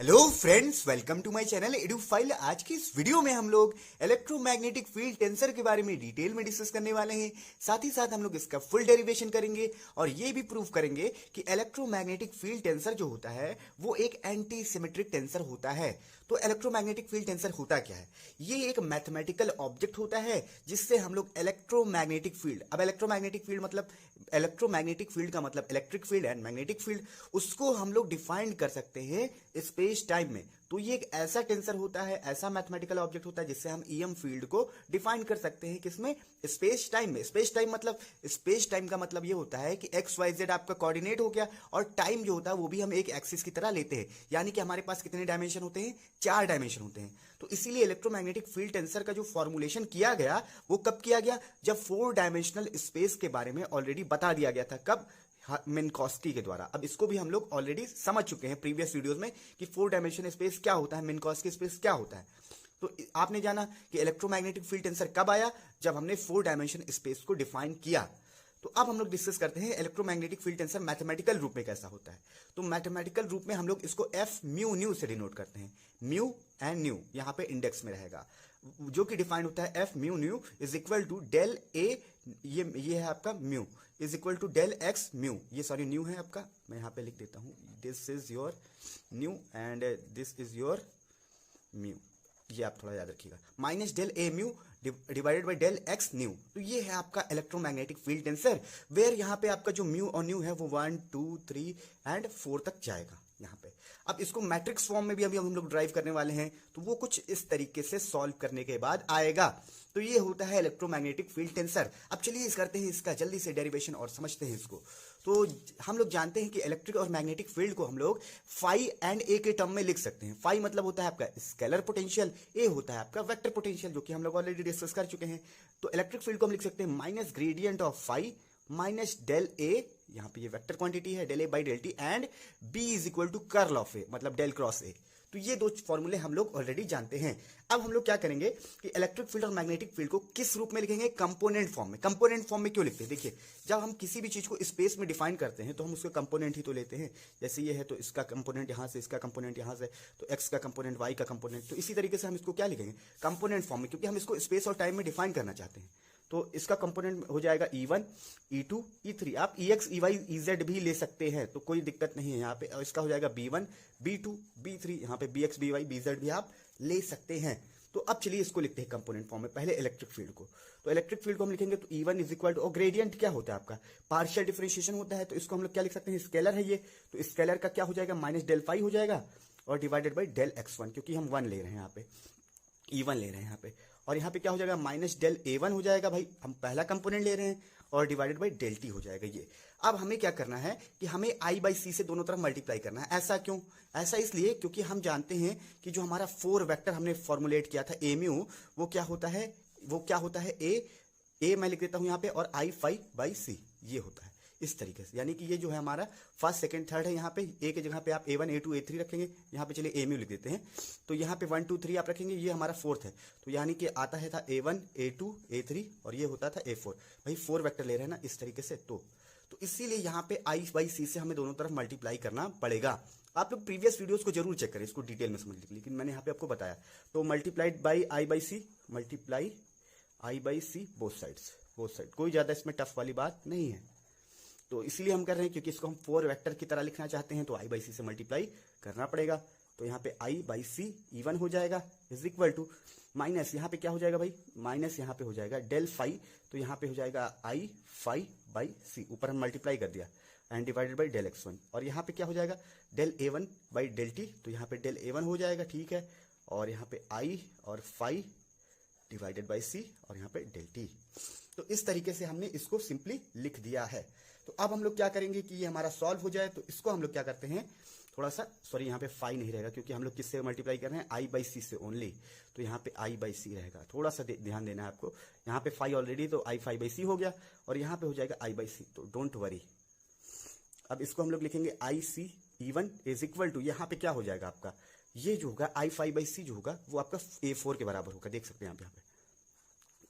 Hello friends, welcome to my channel Edufile. आज की इस वीडियो में हम लोग इलेक्ट्रोमैग्नेटिक फील्ड टेंसर के बारे में डिटेल में डिस्कस करने वाले हैं। साथ ही साथ हम लोग इसका फुल डेरिवेशन करेंगे और ये भी प्रूव करेंगे कि इलेक्ट्रोमैग्नेटिक फील्ड टेंसर जो होता है वो एक एंटी सिमेट्रिक टेंसर होता है। तो इलेक्ट्रोमैग्नेटिक फील्ड टेंसर होता क्या है? ये एक मैथमेटिकल ऑब्जेक्ट होता है जिससे हम लोग इलेक्ट्रोमैग्नेटिक फील्ड, अब इलेक्ट्रोमैग्नेटिक फील्ड मतलब इलेक्ट्रोमैग्नेटिक फील्ड का मतलब electric field and magnetic field, उसको हम लोग डिफाइन कर सकते हैं स्पेस टाइम में। तो ये एक ऐसा टेंसर होता है, ऐसा मैथमेटिकल ऑब्जेक्ट होता है जिससे हम ईएम फील्ड को डिफाइन कर सकते हैं। किसमें? स्पेस टाइम में। स्पेस टाइम मतलब, स्पेस टाइम का मतलब ये होता है कि एक्स वाई जेड आपका कोऑर्डिनेट हो गया और टाइम जो होता है वो भी हम एक एक्सिस की तरह लेते हैं। यानी कि हमारे पास कितने डायमेंशन होते हैं? 4 डायमेंशन होते हैं। तो इसीलिए इलेक्ट्रोमैग्नेटिक फील्ड टेंसर का जो फॉर्मुलेशन किया गया वो कब किया गया? जब 4 डायमेंशनल स्पेस के बारे में ऑलरेडी बता दिया गया था। कब? मिन्कोस्की के द्वारा। अब इसको भी हम लोग ऑलरेडी समझ चुके हैं प्रीवियस वीडियोस में कि 4 डायमेंशन स्पेस क्या होता है, मिन्कोस्की स्पेस क्या होता है। तो आपने जाना कि इलेक्ट्रोमैग्नेटिक फील्ड टेंसर कब आया? जब हमने 4 डायमेंशन स्पेस को डिफाइन किया। तो अब हम लोग डिस्कस करते हैं इलेक्ट्रोमैग्नेटिक फील्ड टेंसर मैथमेटिकल रूप में कैसा होता है। तो मैथमेटिकल रूप में हम लोग इसको एफ म्यू न्यू से डिनोट करते हैं। म्यू एंड न्यू यहाँ पे इंडेक्स में रहेगा, जो कि डिफाइन होता है F mu nu is equal to del A, ये है आपका mu, is equal to del X mu. ये सॉरी न्यू है आपका, मैं यहाँ पे लिख देता हूँ, this is your nu and this is your mu, ये आप थोड़ा याद रखिएगा। Minus del A mu divided by del X nu. तो ये है आपका इलेक्ट्रोमैग्नेटिक फील्ड टेंसर, वेयर यहाँ पे आपका जो म्यू और न्यू है वो 1 2 3 एंड 4 तक जाएगा यहाँ पे। अब इसको मैट्रिक्स फॉर्म में भी अभी हम लोग ड्राइव करने वाले हैं, तो वो कुछ इस तरीके से सॉल्व करने के बाद आएगा। तो ये होता है इलेक्ट्रोमैग्नेटिक फील्ड टेंसर। अब चलिए इस करते हैं इसका जल्दी से डेरिवेशन और समझते हैं इसको। तो हम लोग जानते हैं कि इलेक्ट्रिक और मैग्नेटिक फील्ड को हम लोग फाई एंड ए के टर्म में लिख सकते हैं। फाई मतलब होता है आपका स्केलर पोटेंशियल, ए होता है आपका वेक्टर पोटेंशियल, जो कि हम लोग ऑलरेडी डिस्कस कर चुके हैं। तो इलेक्ट्रिक फील्ड को हम लिख सकते हैं minus gradient of phi minus del A, यहाँ पे ये वेक्टर क्वांटिटी है, del A by del T, and B is equal to curl of A मतलब डेल क्रॉस ए। तो ये दो फॉर्मूले हम लोग ऑलरेडी जानते हैं। अब हम लोग क्या करेंगे कि इलेक्ट्रिक फील्ड और मैग्नेटिक फील्ड को किस रूप में लिखेंगे? कंपोनेंट फॉर्म में। कंपोनेंट फॉर्म में क्यों लिखते हैं? देखिए, जब हम किसी भी चीज को स्पेस में डिफाइन करते हैं तो हम उसके कंपोनेंट ही तो लेते हैं। जैसे ये है तो इसका कंपोनेंट यहाँ से, इसका कंपोनेंट यहाँ से, तो एक्स का कंपोनेंट, वाई का कंपोनेंट। तो इसी तरीके से हम इसको क्या लिखेंगे? कंपोनेंट फॉर्म में, क्योंकि हम इसको स्पेस और टाइम में डिफाइन करना चाहते हैं। तो इसका कंपोनेंट हो जाएगा E1 E2 E3। आप EX EY EZ भी ले सकते हैं, तो कोई दिक्कत नहीं है यहाँ पे। और इसका हो जाएगा B1 B2 B3, यहाँ पे BX BY BZ भी आप ले सकते हैं। तो अब चलिए इसको लिखते हैं कंपोनेंट फॉर्म में, पहले इलेक्ट्रिक फील्ड को। तो इलेक्ट्रिक फील्ड को हम लिखेंगे तो E1 इज इक्वल टू, और ग्रेडियंट क्या होता है आपका? पार्शियल डिफरेंशिएशन होता है। तो इसको हम लोग क्या लिख सकते हैं? स्केलर है ये, तो स्केलर का क्या हो जाएगा? माइनस डेल फाई हो जाएगा और डिवाइडेड बाई डेल x1, क्योंकि हम 1 ले रहे हैं यहाँ पे, E1 ले रहे हैं यहाँ पे। और यहाँ पे क्या हो जाएगा? माइनस डेल A1 हो जाएगा, भाई हम पहला कंपोनेंट ले रहे हैं, और डिवाइडेड बाई डेल टी हो जाएगा ये। अब हमें क्या करना है कि हमें I बाई सी से दोनों तरफ मल्टीप्लाई करना है। ऐसा क्यों? ऐसा इसलिए क्योंकि हम जानते हैं कि जो हमारा 4 वेक्टर हमने फॉर्मुलेट किया था ए म्यू, वो क्या होता है? वो क्या होता है? ए मैं लिख देता हूं यहाँ पे, और I फाई बाई सी, ये होता है इस तरीके से। यानी कि ये जो है हमारा फर्स्ट सेकंड थर्ड है। यहाँ पे ए के जगह पे आप A1 A2 A3 रखेंगे, यहाँ पे चलिए ए म्यू लिख देते हैं। तो यहाँ पे 1 2 3 आप रखेंगे, ये हमारा फोर्थ है। तो यानी कि आता है था A1 A2 A3 और ये होता था A4। भाई 4 वेक्टर ले रहे हैं ना इस तरीके से। तो इसीलिए यहाँ पे I बाई सी से हमें दोनों तरफ मल्टीप्लाई करना पड़ेगा। आप लोग प्रीवियस वीडियोस को जरूर चेक करें, इसको डिटेल में समझ लीजिए, लेकिन मैंने यहाँ पे आपको बताया। तो multiplied by I by C, multiply I by C both sides, both side. कोई ज्यादा इसमें टफ वाली बात नहीं है। तो इसलिए हम कर रहे हैं क्योंकि इसको हम 4 वेक्टर की तरह लिखना चाहते हैं, तो I बाई सी से मल्टीप्लाई करना पड़ेगा। तो यहाँ पे I बाई सी E1 हो जाएगा इज इक्वल टू, माइनस यहाँ पे क्या हो जाएगा भाई? माइनस यहाँ पे हो जाएगा डेल फाई, तो यहाँ पे हो जाएगा I फाई बाई सी, ऊपर हम मल्टीप्लाई कर दिया, and divided by del x1। और यहाँ पे क्या हो जाएगा? Del A1 by del T, तो यहाँ पे डेल A1 हो जाएगा, ठीक है। और यहाँ पे I और फाई डिवाइडेड बाई सी, और यहाँ पे डेल टी। तो इस तरीके से हमने इसको सिंपली लिख दिया है। तो अब हम लोग क्या करेंगे कि ये हमारा सॉल्व हो जाए, तो इसको हम लोग क्या करते हैं, थोड़ा सा, सॉरी यहाँ पे फाई नहीं रहेगा क्योंकि हम लोग किससे मल्टीप्लाई कर रहे हैं? I बाई सी से ओनली। तो यहाँ पे I बाई सी रहेगा, थोड़ा सा ध्यान देना है आपको। यहाँ पे फाई ऑलरेडी, तो I फाई बाई सी हो गया, और यहाँ पे हो जाएगा I बाई सी, तो डोंट वरी। अब इसको हम लोग लिखेंगे I C E1 is equal to, यहाँ पे क्या हो जाएगा आपका? ये जो होगा I फाई बाई सी जो होगा वो आपका A4 के बराबर होगा, देख सकते हैं यहाँ पे।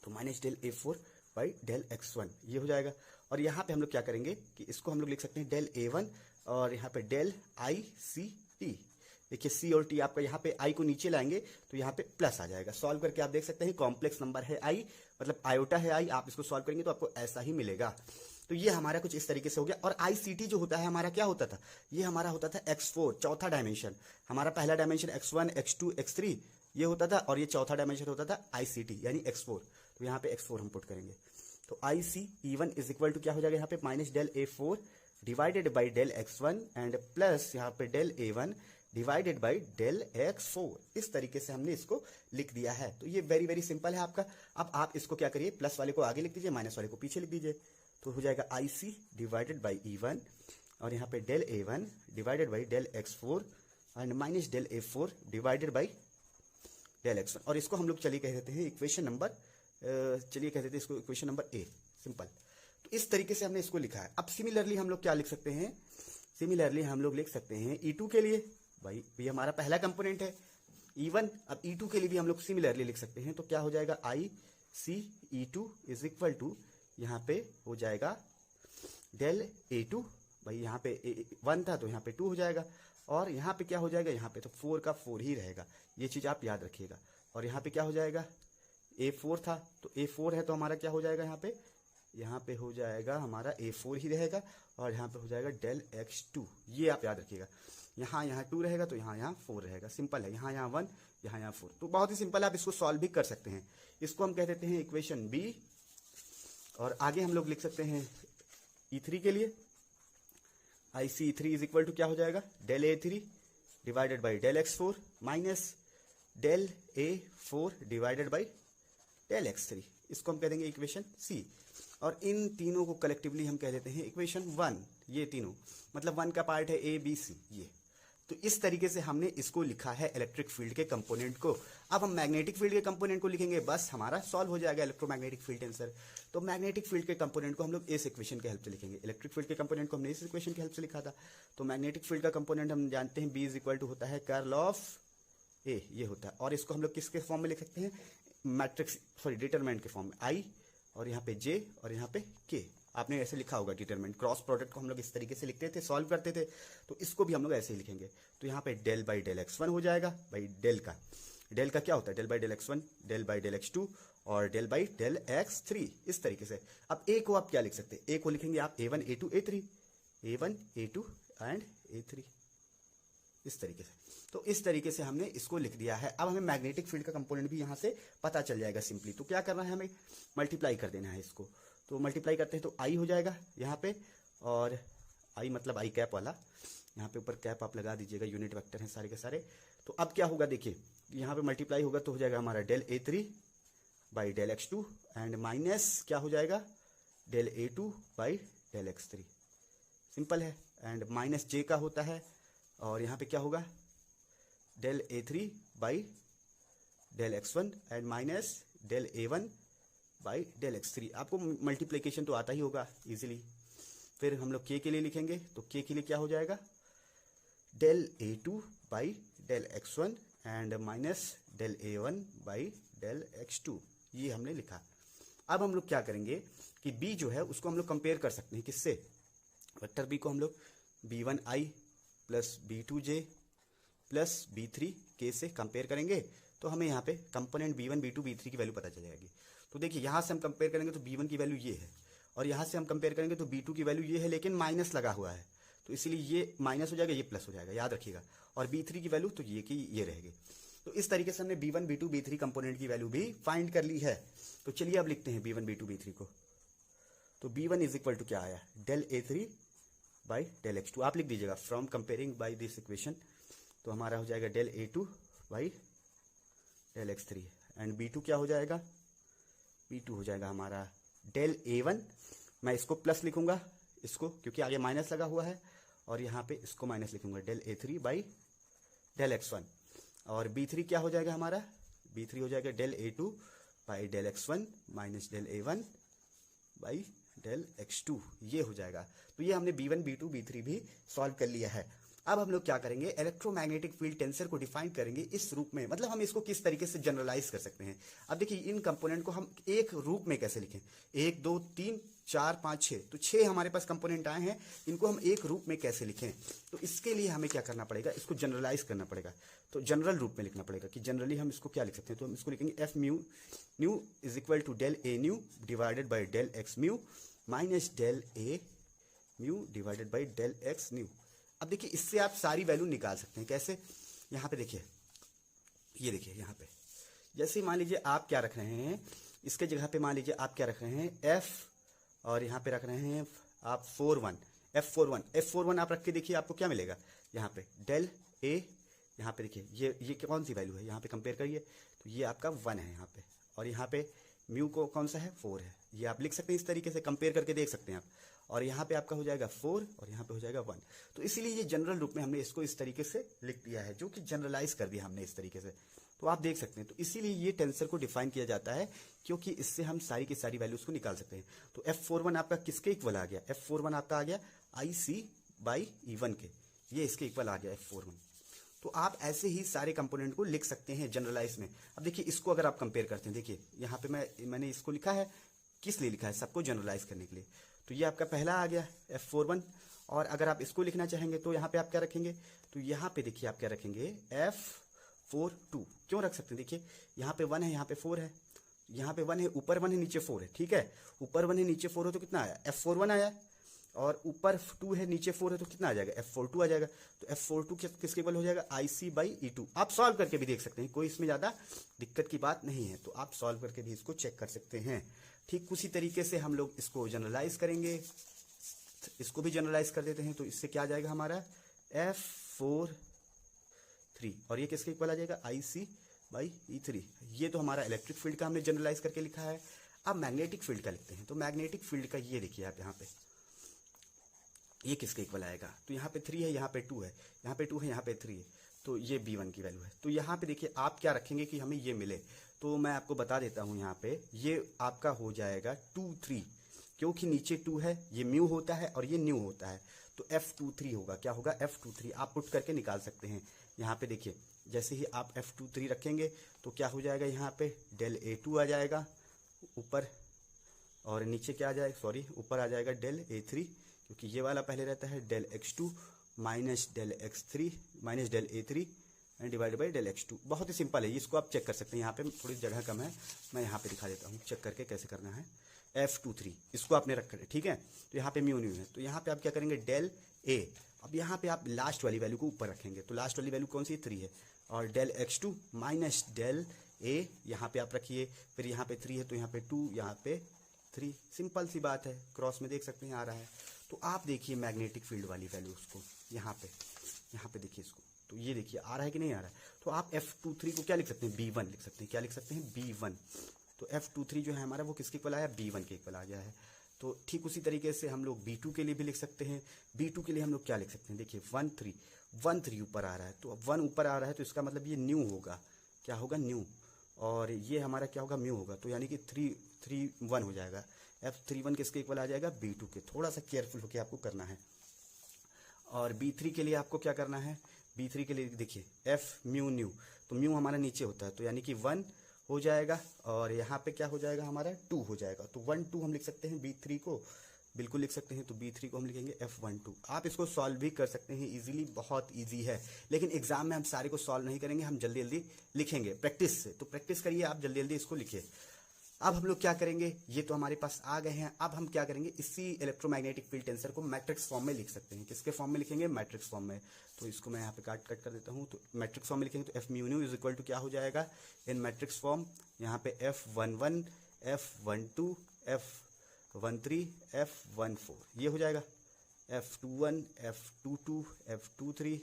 तो minus del A4 by del x1 ये हो जाएगा। और यहाँ पे हम लोग क्या करेंगे कि इसको हम लोग लिख सकते हैं डेल A1, और यहाँ पे डेल I सी टी देखिए सी और टी आपका यहाँ पे आई को नीचे लाएंगे तो यहाँ पे प्लस आ जाएगा। सॉल्व करके आप देख सकते हैं कॉम्प्लेक्स नंबर है आई, मतलब आयोटा है आई, आप इसको सॉल्व करेंगे तो आपको ऐसा ही मिलेगा। तो ये हमारा कुछ इस तरीके से हो गया। और ICT जो होता है हमारा क्या होता था, ये हमारा होता था x4 चौथा डायमेंशन। हमारा पहला डायमेंशन x1 x2 x3 ये होता था, और ये चौथा डायमेंशन होता था ICT यानी x4। तो यहाँ पे x4 हम पुट करेंगे तो ICE1 इज इक्वल टू क्या हो जाएगा यहाँ पे minus del A4 divided by del x1 and plus यहाँ पे del A1 divided by del x4। इस तरीके से हमने इसको लिख दिया है। तो ये वेरी वेरी सिंपल है आपका। अब आप इसको क्या करिए, प्लस वाले को आगे लिख दीजिए, माइनस वाले को पीछे लिख दीजिए। तो हो जाएगा IC डिवाइडेड बाई E1 और यहाँ पे del A1 divided by del x4 and minus del A4 divided by del x1। और इसको हम लोग चलिए कह देते हैं इक्वेशन नंबर, चलिए कह देते हैं इसको इक्वेशन नंबर A, सिंपल। तो इस तरीके से हमने इसको लिखा है। अब सिमिलरली हम लोग क्या लिख सकते हैं, सिमिलरली हम लोग लिख सकते हैं E2 के लिए, भाई ये हमारा पहला कंपोनेंट है E1। अब E2 के लिए भी हम लोग सिमिलरली लिख सकते हैं। तो क्या हो जाएगा ICE2 इज इक्वल टू यहाँ पे हो जाएगा डेल A2, भाई यहाँ पे 1 था तो यहाँ पे 2 हो जाएगा, और यहाँ पे क्या हो जाएगा, यहाँ पे तो 4 का 4 ही रहेगा, ये चीज़ आप याद रखिएगा। और यहाँ पे क्या हो जाएगा, A4 था तो A4 है तो हमारा क्या हो जाएगा, यहाँ पे हो जाएगा हमारा A4 ही रहेगा, और यहाँ पे हो जाएगा डेल x2, ये आप याद रखिएगा। यहाँ 2 रहेगा तो यहाँ 4 रहेगा, सिंपल है। यहाँ 1, यहाँ 4। तो बहुत ही सिंपल है, आप इसको सॉल्व भी कर सकते हैं। इसको हम कह देते हैं इक्वेशन B। और आगे हम लोग लिख सकते हैं E3 के लिए, IC3 इज इक्वल टू क्या हो जाएगा, del A3 divided by del x4 minus del A4 divided by del x3। इसको हम कह देंगे इक्वेशन C। और इन तीनों को कलेक्टिवली हम कह देते हैं इक्वेशन 1। ये तीनों मतलब 1 का पार्ट है ABC ये। तो इस तरीके से हमने इसको लिखा है इलेक्ट्रिक फील्ड के कंपोनेंट को। अब हम मैग्नेटिक फील्ड के कंपोनेंट को लिखेंगे, बस हमारा सॉल्व हो जाएगा इलेक्ट्रोमैग्नेटिक फील्ड टेंसर। तो मैग्नेटिक फील्ड के कंपोनेंट को हम लोग इस इक्वेशन की हेल्प से लिखेंगे। इलेक्ट्रिक फील्ड के कंपोनेंट को हमने इस इक्वेशन की हेल्प से लिखा था। तो मैग्नेटिक फील्ड का कंपोनेंट हम जानते हैं B इज इक्वल टू होता है कर्ल ऑफ A, ये होता है। और इसको हम लोग किसके फॉर्म में लिख सकते हैं, मैट्रिक्स डिटरमिनेंट के फॉर्म में, I और यहाँ पे J और यहाँ पे K। आपने ऐसे लिखा होगा डिटरमिनेंट। क्रॉस प्रोडक्ट को हम लोग इस तरीके से लिखते थे, सॉल्व करते थे, तो इसको भी हम लोग ऐसे ही लिखेंगे। तो यहाँ पे डेल बाई डेल x1 हो जाएगा, भाई डेल का क्या होता है, del by del x1, del by del x2 और डेल बाई डेल x3, इस तरीके से। अब A को आप क्या लिख सकते हैं, A को लिखेंगे आप A1 A2 A3, A1 A2 and A3, इस तरीके से। तो इस तरीके से हमने इसको लिख दिया है। अब हमें मैग्नेटिक फील्ड का कंपोनेंट भी यहाँ से पता चल जाएगा सिंपली। तो क्या करना है, हमें मल्टीप्लाई कर देना है इसको। तो मल्टीप्लाई करते हैं तो I हो जाएगा यहाँ पे, और I मतलब आई कैप वाला, यहाँ पे ऊपर कैप आप लगा दीजिएगा, यूनिट वेक्टर हैं सारे के सारे। तो अब क्या होगा, देखिए यहाँ पे मल्टीप्लाई होगा तो हो जाएगा हमारा del A3 by del x2 and minus क्या हो जाएगा, del A2 by del x3, simple है। एंड माइनस J का होता है, और यहाँ पे क्या होगा, del A3 by del x1 and minus del A1 by del x3। आपको मल्टीप्लिकेशन तो आता ही होगा इजीली। फिर हम लोग K के लिए लिखेंगे, तो K के लिए क्या हो जाएगा, del A2 by del x1 and minus del A1 by del x2, ये हमने लिखा। अब हम लोग क्या करेंगे कि B जो है उसको हम लोग कंपेयर कर सकते हैं किससे, वेक्टर B को हम लोग B1I plus B2J plus B3K से कंपेयर करेंगे। तो हमें यहाँ पे कंपोनेंट B1 B2 B3 की वैल्यू पता चल जाएगी। तो देखिए यहाँ से हम कंपेयर करेंगे तो B1 की वैल्यू ये है, और यहाँ से हम कंपेयर करेंगे तो B2 की वैल्यू ये है, लेकिन माइनस लगा हुआ है तो इसीलिए ये माइनस हो जाएगा, ये प्लस हो जाएगा, याद रखिएगा। और B3 की वैल्यू तो ये की ये रहेगी। तो इस तरीके से हमने B1 B2 B3 कंपोनेंट की वैल्यू भी फाइंड कर ली है। तो चलिए अब लिखते हैं B1 B2 B3 को। तो B1 इज इक्वल टू क्या आया, del A3 by del x2, आप लिख दीजिएगा from comparing by this equation. तो हमारा हो जाएगा del A2 by del x3 and B2 क्या हो जाएगा, B2 हो जाएगा हमारा डेल A1, मैं इसको प्लस लिखूंगा इसको क्योंकि आगे माइनस लगा हुआ है, और यहाँ पे इसको माइनस लिखूंगा del A3 by del x1। और B3 क्या हो जाएगा हमारा, B3 हो जाएगा del A2 by del x1 minus del A1 by del x2, ये हो जाएगा। तो ये हमने B1 B2 B3 भी सॉल्व कर लिया है। अब हम लोग क्या करेंगे, इलेक्ट्रोमैग्नेटिक फील्ड टेंसर को डिफाइन करेंगे इस रूप में, मतलब हम इसको किस तरीके से जनरलाइज कर सकते हैं। अब देखिए इन कंपोनेंट को हम एक रूप में कैसे लिखें, 1 2 3 4 5 6, तो 6 हमारे पास कंपोनेंट आए हैं, इनको हम एक रूप में कैसे लिखें। तो इसके लिए हमें क्या करना पड़ेगा, इसको जनरलाइज करना पड़ेगा, तो जनरल रूप में लिखना पड़ेगा कि जनरली हम इसको क्या लिख सकते हैं। तो हम इसको लिखेंगे F mu nu is equal to del A nu divided by del X mu minus del A mu divided by del X nu. अब देखिए इससे आप सारी वैल्यू निकाल सकते हैं, कैसे, यहाँ पे देखिए, ये देखिए यहाँ पे, जैसे मान लीजिए आप क्या रख रहे हैं, इसके जगह पे मान लीजिए आप क्या रख रहे हैं, एफ, और यहाँ पे रख रहे हैं आप 41 F41 आप रख के देखिए आपको क्या मिलेगा, यहाँ पे डेल ए, यहाँ पे देखिए ये कौन सी वैल्यू है, यहाँ पे कंपेयर करिए, तो ये आपका 1 है यहाँ पे, और यहाँ पे म्यू को कौन सा है, 4 है। ये आप लिख सकते हैं, इस तरीके से कंपेयर करके देख सकते हैं आप, और यहाँ पे आपका हो जाएगा 4 और यहाँ पे हो जाएगा 1। तो इसीलिए ये जनरल रूप में हमने इसको इस तरीके से लिख दिया है, जो कि जनरलाइज कर दिया हमने इस तरीके से, तो आप देख सकते हैं। तो इसीलिए ये टेंसर को डिफाइन किया जाता है, क्योंकि इससे हम सारी की सारी वैल्यूज को निकाल सकते हैं। तो F41 आपका किसके इक्वल आ गया, F41 आपका आ गया IC/E1 के, ये इसके इक्वल आ गया F41। तो आप ऐसे ही सारे कंपोनेंट को लिख सकते हैं जनरलाइज में। अब देखिए इसको अगर आप कंपेयर करते हैं, देखिए यहाँ पे मैंने इसको लिखा है, किस लिए लिखा है, सबको जनरलाइज करने के लिए। तो ये आपका पहला आ गया F41, और अगर आप इसको लिखना चाहेंगे तो यहाँ पे आप क्या रखेंगे, तो यहाँ पे देखिए आप क्या रखेंगे, F42 क्यों रख सकते हैं, देखिए यहाँ पे 1 है, यहाँ पे 4 है, यहाँ पे 1 है, ऊपर 1 है, नीचे 4 है, ठीक है, ऊपर 1 है नीचे 4 है तो कितना आया, F41 आया, और ऊपर 2 है नीचे 4 है तो कितना आ जाएगा, F42 आ जाएगा। तो F42 किसके इक्वल हो जाएगा, IC/E2। आप सॉल्व करके भी देख सकते हैं, कोई इसमें ज़्यादा दिक्कत की बात नहीं है, तो आप सॉल्व करके भी इसको चेक कर सकते हैं। ठीक उसी तरीके से हम लोग इसको जनरलाइज करेंगे, इसको भी जनरलाइज कर देते हैं, तो इससे क्या आ जाएगा हमारा F43, और ये किसके इक्वल आ जाएगा, IC/E3। ये तो हमारा इलेक्ट्रिक फील्ड का हमने जनरलाइज करके लिखा है। अब मैग्नेटिक फील्ड का लिखते हैं, तो मैग्नेटिक फील्ड का ये देखिए आप यहाँ पे, ये किसके इक्वल आएगा, तो यहाँ पे 3 है, यहाँ पे 2 है, यहाँ पे 2 है, यहाँ पे 3 है, तो ये B1 की वैल्यू है। तो यहाँ पे देखिए आप क्या रखेंगे कि हमें ये मिले, तो मैं आपको बता देता हूँ, यहाँ पे ये आपका हो जाएगा 2 3, क्योंकि नीचे 2 है, ये म्यू होता है और ये न्यू होता है, तो F23 होगा, क्या होगा, F23 आप पुट करके निकाल सकते हैं। यहाँ पे देखिए जैसे ही आप F23 रखेंगे तो क्या हो जाएगा, यहाँ पे डेल A2 आ जाएगा ऊपर, और नीचे क्या आ जाएगा, सॉरी ऊपर आ जाएगा डेल A3, क्योंकि ये वाला पहले रहता है del X2 minus del X3 minus del A3 and divide by del X2। बहुत ही सिंपल है, इसको आप चेक कर सकते हैं। यहाँ पे थोड़ी जगह कम है, मैं यहाँ पे दिखा देता हूँ चेक करके कैसे करना है। F23 इसको आपने रख कर, ठीक है, तो यहाँ पे म्यू न्यू है, तो यहाँ पे आप क्या करेंगे, डेल A। अब यहाँ पे आप लास्ट वाली वैल्यू को ऊपर रखेंगे, तो लास्ट वाली वैल्यू कौन सी, 3 है, और del X2 minus del A यहाँ पे आप रखिए, फिर यहाँ पे 3 है तो यहाँ पे 2, यहाँ पे 3, सिंपल सी बात है, क्रॉस में देख सकते हैं आ रहा है। तो आप देखिए मैग्नेटिक फील्ड वाली वैल्यू उसको यहाँ पे देखिए इसको, तो ये देखिए आ रहा है कि नहीं आ रहा है। तो आप F23 को क्या लिख सकते हैं, B1 लिख सकते हैं, क्या लिख सकते हैं, B1। तो F23 जो है हमारा वो किसके इक्वल आया, B1 के इक्वल आ गया है। तो ठीक उसी तरीके से हम लोग B2 के लिए भी लिख सकते हैं। B2 के लिए हम लोग क्या लिख सकते हैं, देखिए 1 3 ऊपर आ रहा है, तो 1 ऊपर आ रहा है तो इसका मतलब ये न्यू होगा, क्या होगा, न्यू, और ये हमारा क्या होगा, म्यू होगा, तो यानी कि 3 1 हो जाएगा। F31 किसके इक्वल आ जाएगा, B2 के। थोड़ा सा केयरफुल होकर आपको करना है। और B3 के लिए आपको क्या करना है, B3 के लिए देखिए F म्यू न्यू, तो म्यू हमारा नीचे होता है, तो यानी कि 1 हो जाएगा, और यहाँ पे क्या हो जाएगा हमारा 2 हो जाएगा, तो 1 2 हम लिख सकते हैं B3 को, बिल्कुल लिख सकते हैं। तो B3 को हम लिखेंगे F12। आप इसको सॉल्व भी कर सकते हैं इजीली, बहुत इजी है, लेकिन एग्जाम में हम सारे को सॉल्व नहीं करेंगे, हम जल्दी जल्दी लिखेंगे प्रैक्टिस से। तो प्रैक्टिस करिए आप, जल्दी जल्दी इसको लिखिए। अब हम लोग क्या करेंगे, ये तो हमारे पास आ गए हैं, अब हम क्या करेंगे, इसी इलेक्ट्रोमैग्नेटिक फील्ड टेंसर को मैट्रिक्स फॉर्म में लिख सकते हैं। किसके फॉर्म में लिखेंगे, मैट्रिक्स फॉर्म में। तो इसको मैं यहाँ पे कट कर देता हूँ। तो मैट्रिक्स फॉर्म में लिखेंगे तो F mu nu is equal to क्या हो जाएगा, इन मैट्रिक्स फॉर्म, यहाँ पे F11 F12 F13 F14 ये हो जाएगा, F21 F22 F23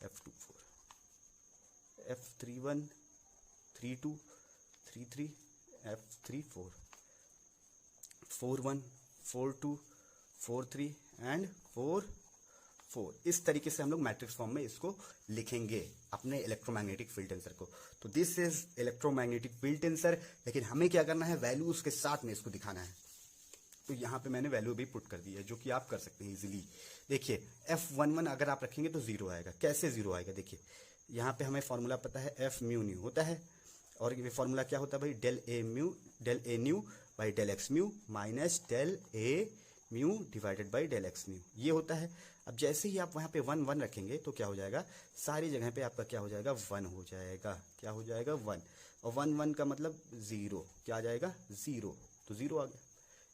F24 F31 32 33 F34 41 42 43 and 44। इस तरीके से हम लोग मैट्रिक्स फॉर्म में इसको लिखेंगे अपने इलेक्ट्रोमैग्नेटिक फील्ड टेंसर को। तो this is electromagnetic field tensor, लेकिन हमें क्या करना है, वैल्यूज के साथ में इसको दिखाना है। तो यहाँ पे मैंने वैल्यू भी पुट कर दी है, जो कि आप कर सकते हैं इजीली। देखिए F11 अगर आप रखेंगे तो 0 आएगा। कैसे 0 आएगा, देखिए यहाँ पे हमें फॉर्मूला पता है F म्यू न्यू होता है, और ये फॉर्मूला क्या होता है भाई, del A nu by del X mu minus del A mu divided by del X mu, ये होता है। अब जैसे ही आप वहाँ पे 1 1 रखेंगे तो क्या हो जाएगा, सारी जगह पे आपका क्या हो जाएगा, 1 हो जाएगा। क्या हो जाएगा, 1, और 1 1 का मतलब 0, क्या आ जाएगा 0, तो 0 आ गया।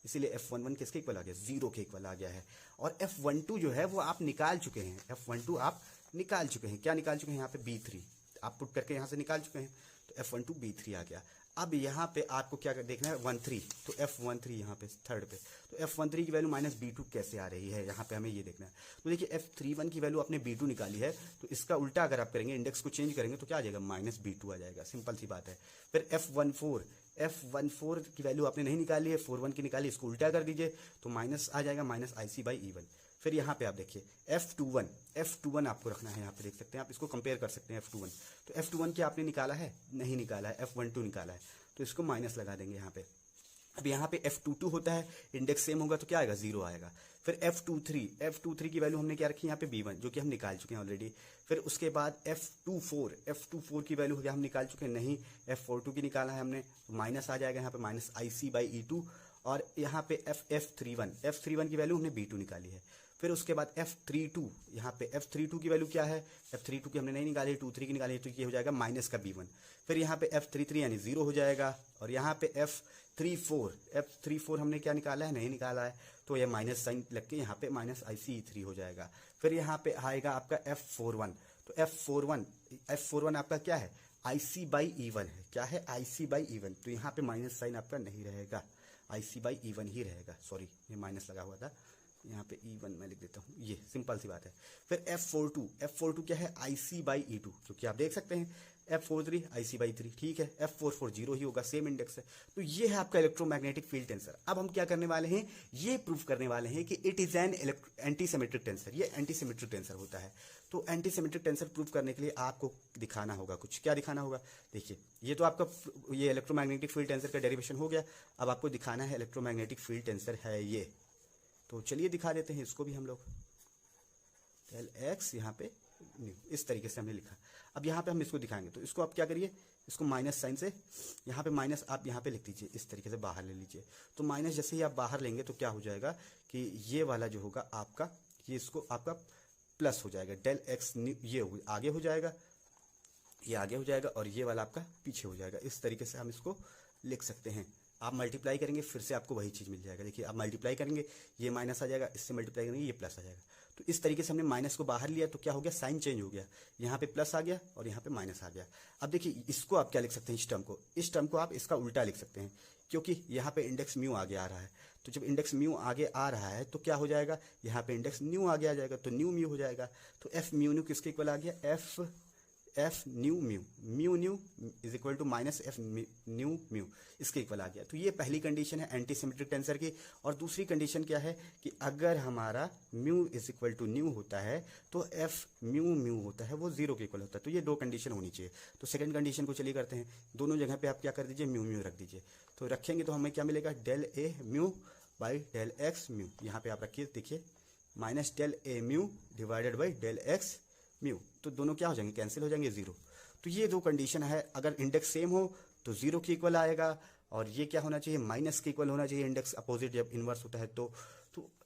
इसीलिए F11 किसके इक्वल आ गया, 0 के इक्वल आ गया है। और F12 जो है वो आप निकाल चुके हैं, F12 आप निकाल चुके हैं। क्या निकाल चुके हैं, यहाँ पे B3 आप पुट करके यहाँ से निकाल चुके हैं, तो F12 B3 आ गया। अब यहाँ पे आपको क्या देखना है, 13, तो F13 यहाँ पे थर्ड पे, तो F13 की वैल्यू माइनस B2 कैसे आ रही है, यहाँ पे हमें ये देखना है। तो देखिए F31 की वैल्यू आपने B2 निकाली है, तो इसका उल्टा अगर आप करेंगे, इंडेक्स को चेंज करेंगे तो क्या आ जाएगा, माइनस B2 आ जाएगा। सिंपल सी बात है। फिर F14 की वैल्यू आपने नहीं निकाली है, 41 की निकाली, इसको उल्टा कर दीजिए तो माइनस आ जाएगा, माइनस IC/E1। फिर यहाँ पे आप देखिए F21 आपको रखना है, यहाँ पे देख सकते हैं आप, इसको कंपेयर कर सकते हैं F21। तो F21 क्या आपने निकाला है, नहीं निकाला है, F12 निकाला है, तो इसको माइनस लगा देंगे यहाँ पे। अब यहाँ पे F22 होता है, इंडेक्स सेम होगा तो क्या आएगा, 0 आएगा। फिर F23 की वैल्यू हमने क्या रखी है यहाँ पे, B1, जो कि हम निकाल चुके हैं ऑलरेडी। फिर उसके बाद F24 की वैल्यू हम निकाल चुके हैं, नहीं, F42 की निकाला है हमने, माइनस आ जाएगा यहाँ पे, माइनस IC/E2। और यहाँ पे F31 की वैल्यू हमने B2 निकाली है। फिर उसके बाद F32, यहाँ पे F32 की वैल्यू क्या है, F32 की हमने नहीं निकाली, 23 की निकाली है, तो ये हो जाएगा माइनस का B1। फिर यहाँ पे F33 यानी 0 हो जाएगा। और यहाँ पे F34 हमने क्या निकाला है, नहीं निकाला है, तो ये माइनस साइन लग के यहाँ पे माइनस IC3 हो जाएगा। फिर यहाँ पे आएगा आपका F41, तो F41 आपका क्या है, IC/E1 है। क्या है, IC/E1, तो यहाँ पे माइनस साइन आपका नहीं रहेगा, IC/E1 ही रहेगा। सॉरी, ये माइनस लगा हुआ था, यहाँ पे E1 मैं लिख देता हूँ, ये सिंपल सी बात है। फिर F42 क्या है, IC/E2, जो कि आप देख सकते हैं। F43 IC/3, ठीक है। F44 0 ही होगा, सेम इंडेक्स है। तो ये है आपका इलेक्ट्रोमैग्नेटिक फील्ड टेंसर। अब हम क्या करने वाले हैं, ये प्रूफ करने वाले हैं कि it is an antisymmetric tensor. ये एंटीसिमेट्रिक टेंसर होता है। तो एंटीसिमेट्रिक टेंसर प्रूफ करने के लिए आपको दिखाना होगा कुछ। क्या दिखाना होगा, देखिए ये तो आपका ये इलेक्ट्रोमैग्नेटिक फील्ड टेंसर का डेरिवेशन हो गया। अब आपको दिखाना है इलेक्ट्रोमैग्नेटिक फील्ड टेंसर है ये, तो चलिए दिखा देते हैं इसको भी हम लोग। डेल एक्स यहाँ पे इस तरीके से हमने लिखा। अब यहाँ पे हम इसको दिखाएंगे, तो इसको आप क्या करिए, इसको माइनस साइन से यहाँ पे माइनस आप यहाँ पे लिख दीजिए, इस तरीके से बाहर ले लीजिए। तो माइनस जैसे ही आप बाहर लेंगे तो क्या हो जाएगा कि ये वाला जो होगा आपका, ये इसको आपका प्लस हो जाएगा, डेल एक्स ये आगे हो जाएगा, ये आगे हो जाएगा, और ये वाला आपका पीछे हो जाएगा। इस तरीके से हम इसको लिख सकते हैं। आप मल्टीप्लाई करेंगे फिर से आपको वही चीज़ मिल जाएगा। देखिए आप मल्टीप्लाई करेंगे, ये माइनस आ जाएगा, इससे मल्टीप्लाई करेंगे ये प्लस आ जाएगा। तो इस तरीके से हमने माइनस को बाहर लिया तो क्या हो गया, साइन चेंज हो गया, यहाँ पे प्लस आ गया और यहाँ पे माइनस आ गया। अब देखिए इसको आप क्या लिख सकते हैं, इस टर्म को आप इसका उल्टा लिख सकते हैं, क्योंकि यहाँ पे इंडेक्स म्यू आगे आ रहा है। तो जब इंडेक्स म्यू आगे आ रहा है तो क्या हो जाएगा, यहाँ पे इंडेक्स न्यू आगे आ जाएगा, तो न्यू म्यू हो जाएगा। तो एफ म्यू न्यू किसके इक्वल आ गया, F nu mu is equal to minus F nu mu, इसके इक्वल आ गया। तो ये पहली कंडीशन है एंटीसिमेट्रिक टेंसर की। और दूसरी कंडीशन क्या है कि अगर हमारा mu is equal to nu होता है तो एफ म्यू होता है वो 0 के इक्वल होता है। तो ये दो कंडीशन होनी चाहिए। तो सेकंड कंडीशन को चलिए करते हैं, दोनों जगह पे आप क्या कर दीजिए, म्यू रख दीजिए। तो रखेंगे तो हमें क्या मिलेगा, del A mu by del X mu. यहाँ पे आप रखिए, देखिए minus del A mu divided by del X mu. तो दोनों क्या हो जाएंगे, कैंसिल हो जाएंगे, 0। तो ये दो कंडीशन है, अगर इंडेक्स सेम हो तो 0 के इक्वल आएगा, और ये क्या होना चाहिए, माइनस के इक्वल होना चाहिए। इंडेक्स अपोजिट जब इनवर्स होता है तो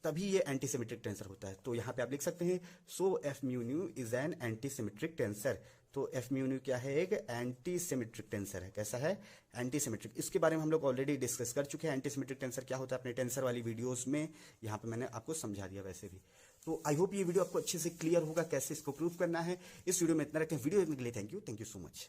तभी ये एंटीसिमेट्रिक टेंसर होता है। तो यहाँ पे आप लिख सकते हैं, so F mu nu is an antisymmetric tensor. तो एफ म्यू न्यू क्या है, एक एंटीसिमेट्रिक टेंसर है। कैसा है, एंटीसिमेट्रिक। इसके बारे में हम लोग ऑलरेडी डिस्कस कर चुके हैं, एंटीसिमेट्रिक टेंसर क्या होता है अपने टेंसर वाली वीडियोस में। यहाँ पे मैंने आपको समझा दिया वैसे भी। तो आई होप ये वीडियो आपको अच्छे से क्लियर होगा कैसे इसको प्रूव करना है। इस वीडियो में इतना रखते हैं। वीडियो देखने के लिए थैंक यू सो मच।